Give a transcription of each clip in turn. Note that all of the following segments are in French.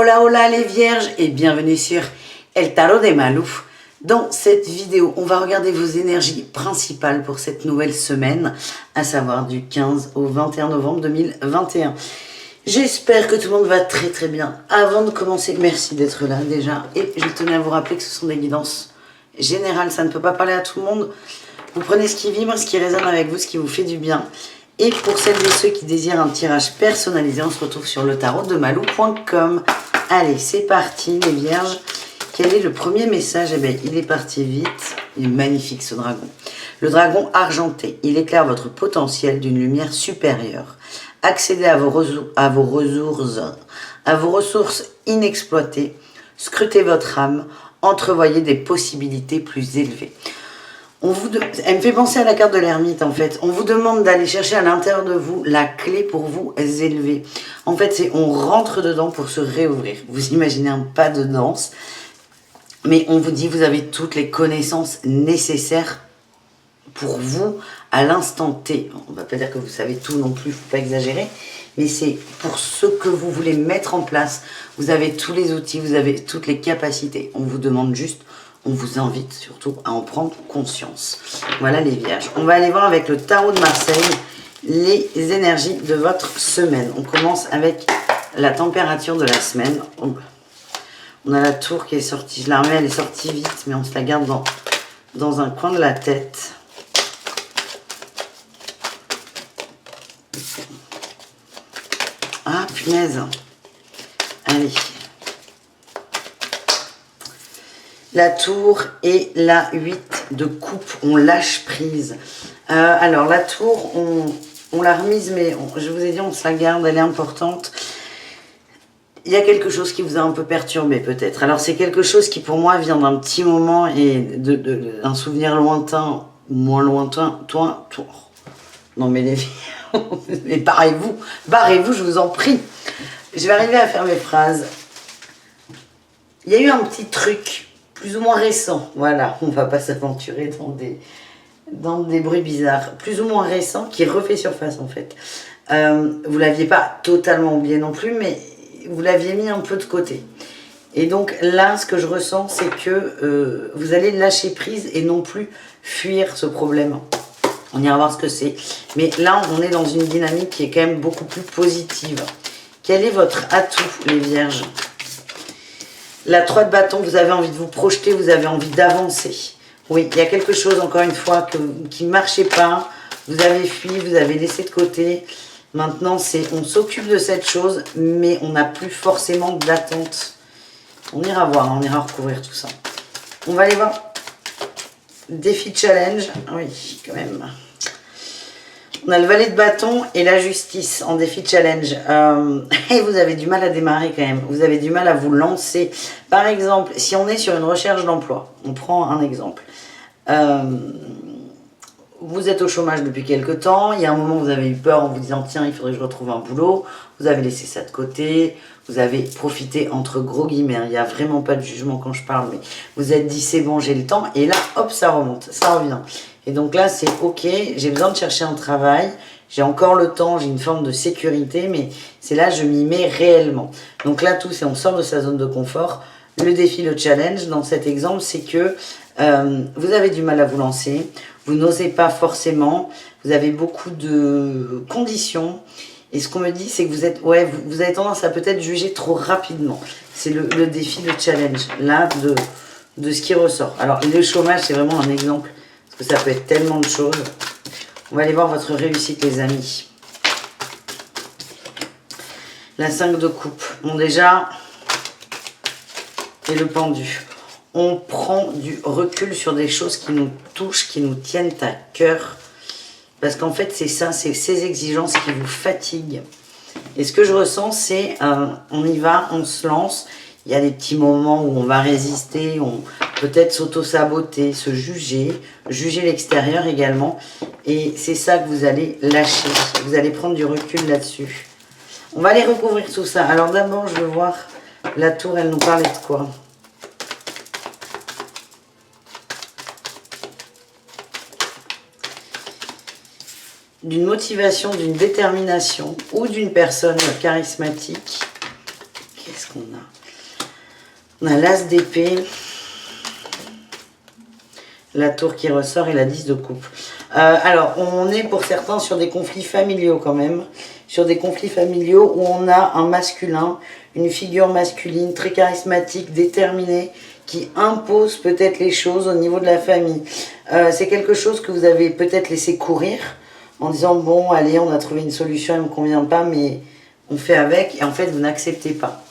Hola hola les vierges et bienvenue sur El Tarot de Malou. Dans cette vidéo, on va regarder vos énergies principales pour cette nouvelle semaine, à savoir du 15 au 21 novembre 2021. J'espère que tout le monde va très très bien. Avant de commencer, merci d'être là déjà. Et je tenais à vous rappeler que ce sont des guidances générales, ça ne peut pas parler à tout le monde. Vous prenez ce qui vibre, ce qui résonne avec vous, ce qui vous fait du bien. Et pour celles et ceux qui désirent un tirage personnalisé, on se retrouve sur le tarot de malou.com. Allez, c'est parti les vierges. Quel est le premier message? Eh bien, il est parti vite. Il est magnifique ce dragon. Le dragon argenté, il éclaire votre potentiel d'une lumière supérieure. Accédez à vos ressources inexploitées. Scrutez votre âme. Entrevoyez des possibilités plus élevées. Elle me fait penser à la carte de l'ermite en fait. On vous demande d'aller chercher à l'intérieur de vous la clé pour vous élever. En fait, c'est on rentre dedans pour se réouvrir. Vous imaginez un pas de danse. Mais on vous dit, vous avez toutes les connaissances nécessaires pour vous à l'instant T. On ne va pas dire que vous savez tout non plus, il ne faut pas exagérer. Mais c'est pour ce que vous voulez mettre en place. Vous avez tous les outils, vous avez toutes les capacités. On vous demande juste... On vous invite surtout à en prendre conscience. Voilà les vierges. On va aller voir avec le tarot de Marseille les énergies de votre semaine. On commence avec la température de la semaine. On a la tour qui est sortie. Je la remets, elle est sortie vite, mais on se la garde dans un coin de la tête. Ah, punaise. Allez. La tour et la 8 de coupe, on lâche prise. Alors la tour, on l'a remise, mais je vous ai dit, on se la garde, elle est importante. Il y a quelque chose qui vous a un peu perturbé peut-être. Alors c'est quelque chose qui pour moi vient d'un petit moment et d'un souvenir lointain, moins lointain. Toi. Non mais les filles, mais barrez-vous, je vous en prie. Je vais arriver à faire mes phrases. Il y a eu un petit truc plus ou moins récent, voilà, on va pas s'aventurer dans des bruits bizarres, plus ou moins récent, qui refait surface en fait. Vous l'aviez pas totalement oublié non plus, mais vous l'aviez mis un peu de côté. Et donc là, ce que je ressens, c'est que vous allez lâcher prise et non plus fuir ce problème. On ira voir ce que c'est. Mais là, on est dans une dynamique qui est quand même beaucoup plus positive. Quel est votre atout, les vierges ? La 3 de bâton, vous avez envie de vous projeter, vous avez envie d'avancer. Oui, il y a quelque chose, encore une fois, qui ne marchait pas. Vous avez fui, vous avez laissé de côté. Maintenant, on s'occupe de cette chose, mais on n'a plus forcément d'attente. On ira voir, on ira recouvrir tout ça. On va aller voir. Défi challenge. Oui, quand même. On a le valet de bâton et la justice en défi challenge. Et vous avez du mal à démarrer quand même. Vous avez du mal à vous lancer. Par exemple, si on est sur une recherche d'emploi, on prend un exemple. Vous êtes au chômage depuis quelques temps. Il y a un moment, vous avez eu peur en vous disant, tiens, il faudrait que je retrouve un boulot. Vous avez laissé ça de côté. Vous avez profité entre gros guillemets. Il n'y a vraiment pas de jugement quand je parle. Mais vous êtes dit, c'est bon, j'ai le temps. Et là, hop, ça remonte. Ça revient. Et donc là, c'est ok, j'ai besoin de chercher un travail, j'ai encore le temps, j'ai une forme de sécurité, mais c'est là, je m'y mets réellement. Donc là, tout, c'est on sort de sa zone de confort. Le défi, le challenge, dans cet exemple, c'est que vous avez du mal à vous lancer, vous n'osez pas forcément, vous avez beaucoup de conditions. Et ce qu'on me dit, c'est que vous avez tendance à peut-être juger trop rapidement. C'est le défi, le challenge, là, de ce qui ressort. Alors, le chômage, c'est vraiment un exemple. Parce que ça peut être tellement de choses. On va aller voir votre réussite, les amis. La 5 de coupe. Bon, déjà, et le pendu. On prend du recul sur des choses qui nous touchent, qui nous tiennent à cœur. Parce qu'en fait, c'est ça, c'est ces exigences qui vous fatiguent. Et ce que je ressens, c'est on y va, on se lance. Il y a des petits moments où on va résister, peut-être s'auto-saboter, se juger l'extérieur également. Et c'est ça que vous allez lâcher. Vous allez prendre du recul là-dessus. On va aller recouvrir tout ça. Alors d'abord, je veux voir la tour, elle nous parlait de quoi? D'une motivation, d'une détermination ou d'une personne charismatique. Qu'est-ce qu'on a? On a l'as d'épée, la tour qui ressort et la 10 de coupe. Alors, on est pour certains sur des conflits familiaux quand même. Sur des conflits familiaux où on a un masculin, une figure masculine très charismatique, déterminée, qui impose peut-être les choses au niveau de la famille. C'est quelque chose que vous avez peut-être laissé courir en disant, bon, allez, on a trouvé une solution, elle ne me convient pas, mais on fait avec. Et en fait, vous n'acceptez pas.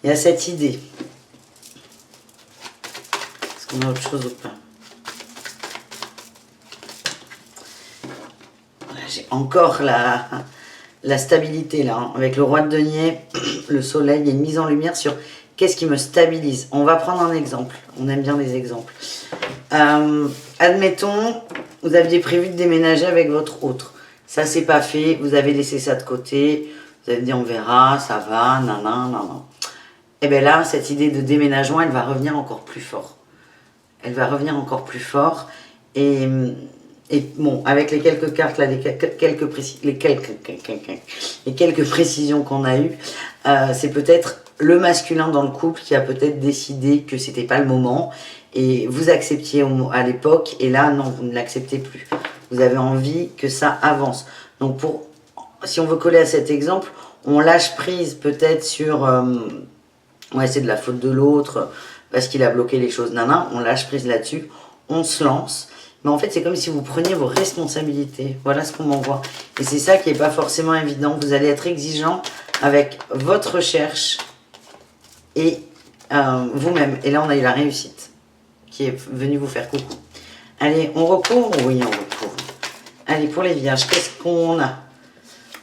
Il y a cette idée. Est-ce qu'on a autre chose ou pas? J'ai encore la stabilité là, hein. Avec le roi de denier, le soleil, il y a une mise en lumière sur qu'est-ce qui me stabilise. On va prendre un exemple, on aime bien les exemples. Admettons, vous aviez prévu de déménager avec votre autre. Ça c'est pas fait, vous avez laissé ça de côté, vous avez dit on verra, ça va, nan. Et bien là, cette idée de déménagement, elle va revenir encore plus fort. Elle va revenir encore plus fort et bon, avec les quelques cartes, là, les quelques précisions qu'on a eues, c'est peut-être le masculin dans le couple qui a peut-être décidé que c'était pas le moment et vous acceptiez à l'époque et là, non, vous ne l'acceptez plus. Vous avez envie que ça avance. Donc, si on veut coller à cet exemple, on lâche prise peut-être sur... ouais, c'est de la faute de l'autre parce qu'il a bloqué les choses, on lâche prise là-dessus, on se lance. Mais en fait, c'est comme si vous preniez vos responsabilités. Voilà ce qu'on m'envoie. Et c'est ça qui n'est pas forcément évident. Vous allez être exigeant avec votre recherche et vous-même. Et là, on a eu la réussite qui est venue vous faire coucou. Allez, on recourt? Oui, on recourt. Allez, pour les vierges, qu'est-ce qu'on a?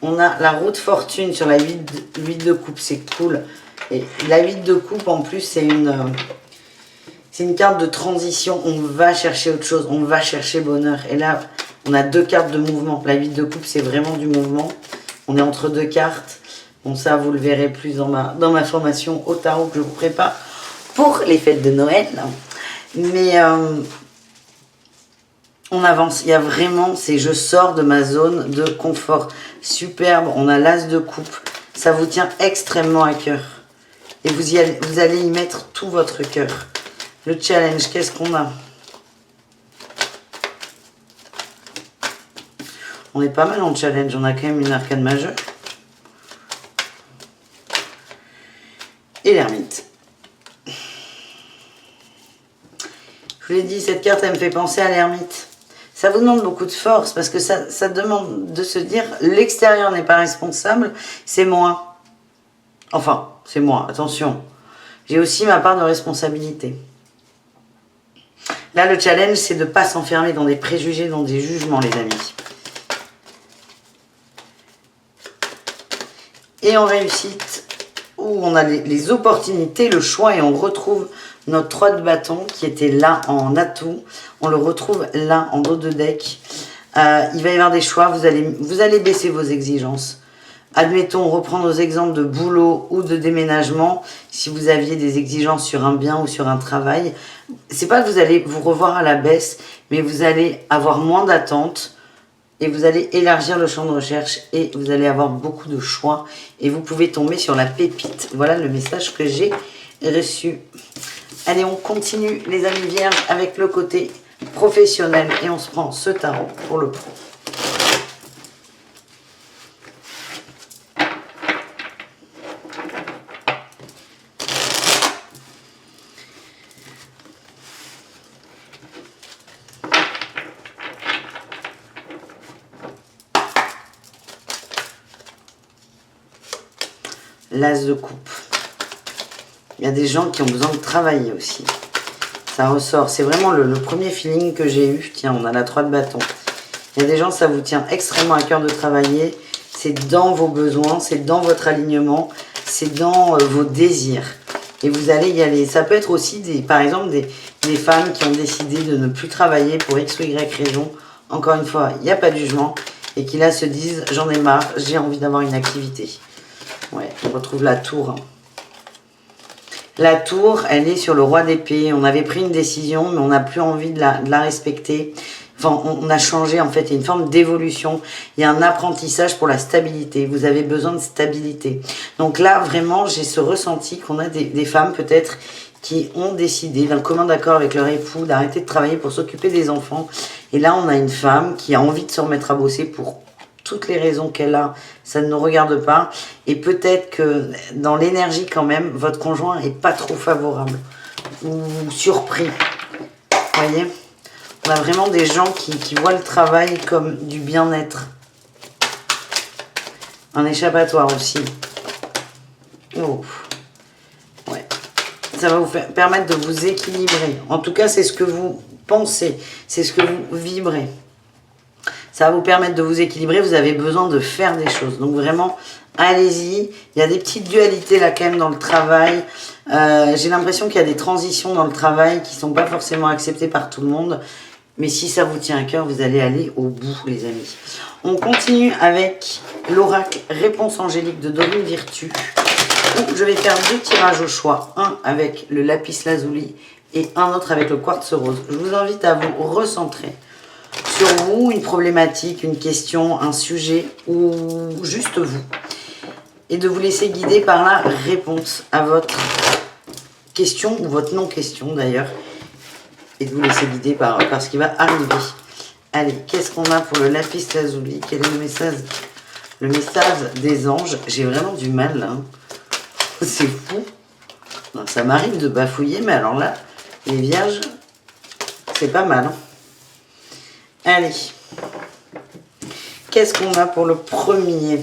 On a la roue de fortune sur la 8 de coupe. C'est cool. Et la 8 de coupe, en plus, c'est une carte de transition, on va chercher autre chose, on va chercher bonheur. Et là, on a deux cartes de mouvement. La 8 de coupe, c'est vraiment du mouvement. On est entre deux cartes. Bon, ça, vous le verrez plus dans ma formation au tarot que je vous prépare pour les fêtes de Noël. Mais on avance. Il y a vraiment, je sors de ma zone de confort. Superbe, on a l'as de coupe. Ça vous tient extrêmement à cœur. Et vous allez y mettre tout votre cœur. Le challenge, qu'est-ce qu'on a? On est pas mal en challenge, on a quand même une arcane majeure. Et l'ermite. Je vous l'ai dit, cette carte, elle me fait penser à l'ermite. Ça vous demande beaucoup de force, parce que ça demande de se dire, l'extérieur n'est pas responsable, c'est moi. Enfin, c'est moi, attention. J'ai aussi ma part de responsabilité. Là, le challenge, c'est de ne pas s'enfermer dans des préjugés, dans des jugements, les amis. Et en réussite, où on a les opportunités, le choix, et on retrouve notre 3 de bâton qui était là en atout. On le retrouve là en dos de deck. Il va y avoir des choix, vous allez baisser vos exigences. Admettons, on reprend nos exemples de boulot ou de déménagement. Si vous aviez des exigences sur un bien ou sur un travail, c'est pas que vous allez vous revoir à la baisse, mais vous allez avoir moins d'attentes et vous allez élargir le champ de recherche et vous allez avoir beaucoup de choix et vous pouvez tomber sur la pépite. Voilà le message que j'ai reçu. Allez, on continue les amis vierges avec le côté professionnel et on se prend ce tarot pour le pro. L'as de coupe. Il y a des gens qui ont besoin de travailler aussi. Ça ressort. C'est vraiment le premier feeling que j'ai eu. Tiens, on a la 3 de bâton. Il y a des gens, ça vous tient extrêmement à cœur de travailler. C'est dans vos besoins, c'est dans votre alignement, c'est dans vos désirs. Et vous allez y aller. Ça peut être aussi, par exemple, des femmes qui ont décidé de ne plus travailler pour X ou Y raison. Encore une fois, il n'y a pas de jugement. Et qui là se disent, j'en ai marre, j'ai envie d'avoir une activité. Ouais, on retrouve la tour. La tour, elle est sur le roi d'épée. On avait pris une décision, mais on n'a plus envie de la respecter. Enfin, on a changé, en fait, il y a une forme d'évolution, il y a un apprentissage pour la stabilité, vous avez besoin de stabilité. Donc là, vraiment, j'ai ce ressenti qu'on a des femmes, peut-être, qui ont décidé d'un commun accord avec leur époux d'arrêter de travailler pour s'occuper des enfants. Et là, on a une femme qui a envie de se remettre à bosser pour toutes les raisons qu'elle a, ça ne nous regarde pas. Et peut-être que dans l'énergie quand même, votre conjoint est pas trop favorable ou surpris. Vous voyez ? On a vraiment des gens qui voient le travail comme du bien-être. Un échappatoire aussi. Oh. Ouais. Ça va vous permettre de vous équilibrer. En tout cas, c'est ce que vous pensez. C'est ce que vous vibrez. Ça va vous permettre de vous équilibrer. Vous avez besoin de faire des choses. Donc vraiment, allez-y. Il y a des petites dualités là quand même dans le travail. J'ai l'impression qu'il y a des transitions dans le travail qui ne sont pas forcément acceptées par tout le monde. Mais si ça vous tient à cœur, vous allez aller au bout, les amis. On continue avec l'oracle Réponse angélique de Dorine Virtue. Où je vais faire 2 tirages au choix. Un avec le lapis lazuli et un autre avec le quartz rose. Je vous invite à vous recentrer sur vous, une problématique, une question, un sujet ou juste vous. Et de vous laisser guider par la réponse à votre question ou votre non-question d'ailleurs. Et de vous laisser guider par ce qui va arriver. Allez, qu'est-ce qu'on a pour le lapis lazuli? Quel est le message? Le message des anges. J'ai vraiment du mal là. C'est fou. Non, ça m'arrive de bafouiller, mais alors là, les vierges, c'est pas mal. Hein. Allez. Qu'est-ce qu'on a pour le premier?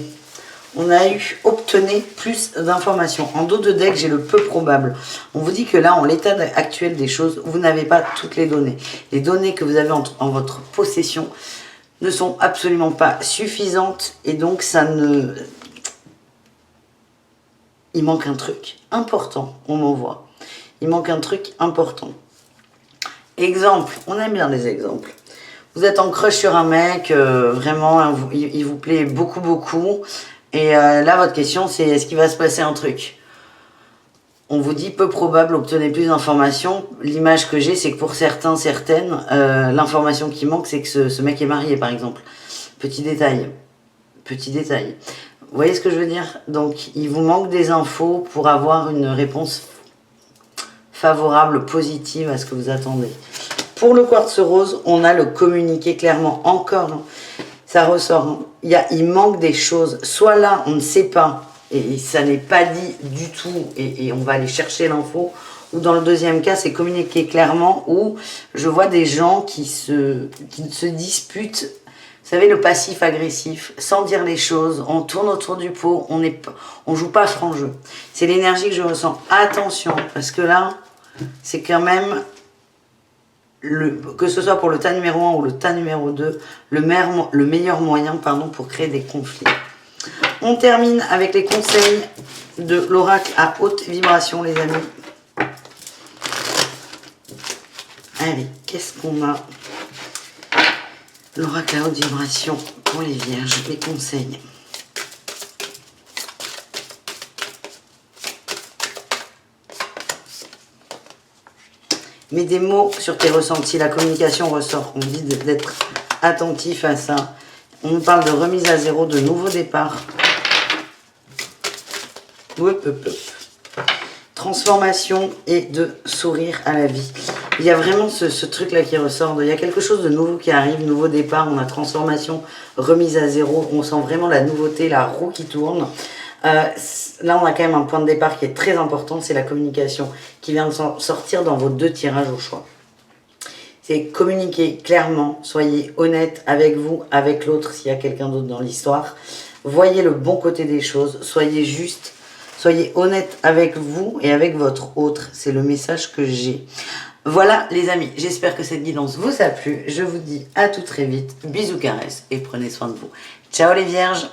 On a eu obtenez plus d'informations. En dos de deck, j'ai le peu probable. On vous dit que là, en l'état actuel des choses, vous n'avez pas toutes les données. Les données que vous avez en votre possession ne sont absolument pas suffisantes. Et donc, ça ne... Il manque un truc important, on m'envoie. Il manque un truc important. Exemple, on aime bien les exemples. Vous êtes en crush sur un mec, vraiment, il vous plaît beaucoup, beaucoup. Et là, votre question, c'est est-ce qu'il va se passer un truc? On vous dit peu probable, obtenez plus d'informations. L'image que j'ai, c'est que pour certains, certaines, l'information qui manque, c'est que ce mec est marié, par exemple. Petit détail. Petit détail. Vous voyez ce que je veux dire? Donc, il vous manque des infos pour avoir une réponse favorable, positive à ce que vous attendez. Pour le quartz rose, on a le communiquer clairement. Encore, hein, ça ressort. Hein. Il manque des choses. Soit là, on ne sait pas, et ça n'est pas dit du tout, et on va aller chercher l'info. Ou dans le deuxième cas, c'est communiquer clairement, où je vois des gens qui se disputent. Vous savez, le passif agressif, sans dire les choses, on tourne autour du pot, on joue pas franc jeu. C'est l'énergie que je ressens. Attention, parce que là, c'est quand même, que ce soit pour le tas numéro 1 ou le tas numéro 2, le meilleur moyen pour créer des conflits. On termine avec les conseils de l'oracle à haute vibration, les amis. Allez, qu'est-ce qu'on a? L'oracle à haute vibration pour les vierges, les conseils. Mets des mots sur tes ressentis, la communication ressort. On dit d'être attentif à ça. On nous parle de remise à zéro, de nouveau départ. Transformation et de sourire à la vie. Il y a vraiment ce truc-là qui ressort. Il y a quelque chose de nouveau qui arrive, nouveau départ. On a transformation, remise à zéro. On sent vraiment la nouveauté, la roue qui tourne. Là, on a quand même un point de départ qui est très important. C'est la communication qui vient de sortir dans vos 2 tirages au choix. C'est communiquer clairement. Soyez honnête avec vous, avec l'autre, s'il y a quelqu'un d'autre dans l'histoire. Voyez le bon côté des choses. Soyez juste. Soyez honnête avec vous et avec votre autre. C'est le message que j'ai. Voilà les amis, j'espère que cette guidance vous a plu. Je vous dis à tout très vite. Bisous, caresses et prenez soin de vous. Ciao les vierges!